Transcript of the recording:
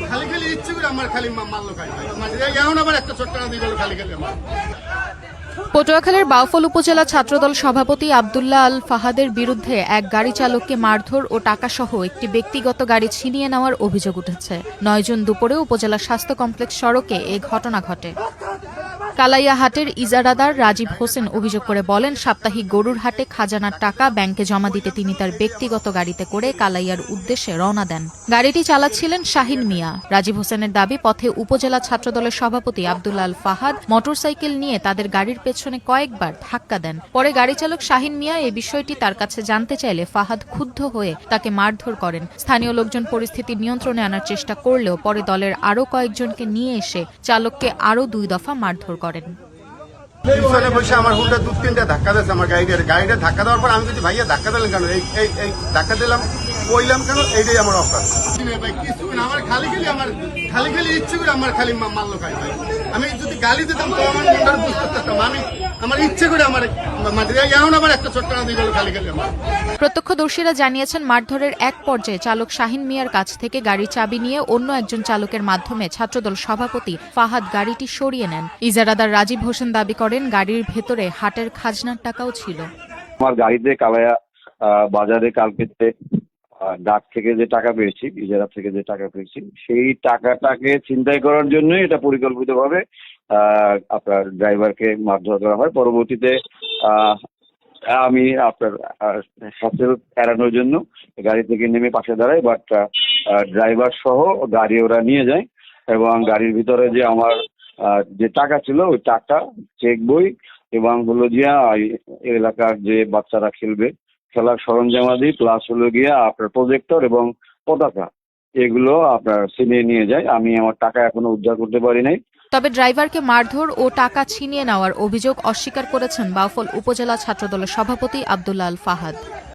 খালি খালি ইচ্ছে করে আমার খালি মারলো খাই এখন আবার একটা ছোট্ট দিয়ে গেল খালি খালি আমার। পটুয়াখালীর বাউফল উপজেলা ছাত্রদল সভাপতি আব্দুল্লাহ আল ফাহাদের বিরুদ্ধে এক গাড়ি চালককে মারধর ও টাকাসহ একটি ব্যক্তিগত গাড়ি ছিনিয়ে নেওয়ার অভিযোগ উঠেছে। ৯ জুন দুপুরে উপজেলা স্বাস্থ্য কমপ্লেক্স সড়কে এ ঘটনা ঘটে। কালাইয়াহাটের ইজারাদার রাজীব হোসেন অভিযোগ করে বলেন, সাপ্তাহিক গরুর হাটে খাজানার টাকা ব্যাংকে জমা দিতে তিনি তার ব্যক্তিগত গাড়িতে করে কালাইয়ার উদ্দেশ্যে রওনা দেন। গাড়িটি চালাচ্ছিলেন শাহিন মিয়া। রাজীব হোসেনের দাবি, পথে উপজেলা ছাত্রদলের সভাপতি আব্দুল্লাহ আল ফাহাদ মোটরসাইকেল নিয়ে তাদের গাড়ির পেছনে কয়েকবার ধাক্কা দেন। পরে গাড়ি চালক শাহিন মিয়া এই বিষয়টি তার কাছে জানতে চাইলে ফাহাদ ক্ষুব্ধ হয়ে তাকে মারধর করেন। স্থানীয় লোকজন পরিস্থিতি নিয়ন্ত্রণে আনার চেষ্টা করলেও পরে দলের আরও কয়েকজনকে নিয়ে এসে চালককে আরও 2 দফা মারধর করেন। পিছনে বসে আমার হুন্ডা 2-3টা ধাক্কা দিয়েছে আমার গাড়িটা ধাক্কা দেওয়ার পর আমি যদি ভাইয়া ধাক্কা দিলেন কেন, এই ধাক্কা দিলাম কইলাম কেন, এইটাই আমার অপরাধ। কিছু না, আমার খালি খালি ইচ্ছে করে আমার খালি মারলো খাই ভাই। আমি যদি গালি দিতাম তো আমার মনটা বুঝতে পারতাম। আমি আমার ইচ্ছে করে আমার এখন আবার একটা ছোট্ট দিয়ে গেল খালি খালি আমার। প্রত্যক্ষদর্শীরা জানিয়েছেন, মারধরের এক পর্যায়ে চালক শাহিন মিয়ার কাছ থেকে গাড়ির চাবি নিয়ে অন্য একজন চালকের মাধ্যমে ছাত্রদল সভাপতি ফাহাদ গাড়িটি সরিয়ে নেন। ইজারাদার রাজীব হোসেন দাবি করেন, গাড়ির ভেতরে হাটের খাজনার টাকাও ছিল। আমার গাড়িতে কালাইয়া বাজারে কালকেতে ডাক থেকে যে টাকা পেয়েছি, ইজারা থেকে যে টাকা পেয়েছি, সেই টাকাটাকে ছিনতাই করার জন্য এটা পরিকল্পিতভাবে আপনার ড্রাইভারকে মারধর করা হয়। পরবর্তীতে আমি আপনার শাস্তি এড়ানোর জন্য গাড়ি থেকে নেমে পাশে দাঁড়াই, বাট ড্রাইভার সহ গাড়ি ওরা নিয়ে যায় এবং গাড়ির ভিতরে যে আমার যে টাকা ছিল ওই টাকা, চেক বই এবং হলো গিয়া এলাকার যে বাচ্চারা খেলবে খেলার সরঞ্জামাদি প্লাস হলো গিয়া আপনার প্রজেক্টর এবং পতাকা, এগুলো আপনার ছিনিয়ে নিয়ে যায়। আমি আমার টাকা এখনো উদ্ধার করতে পারি নাই। তবে ড্রাইভারকে মারধর ও টাকা ছিনিয়ে নেওয়ার অভিযোগ অস্বীকার করেছেন বাউফল উপজেলা ছাত্রদলের সভাপতি আব্দুল্লাহ আল ফাহাদ।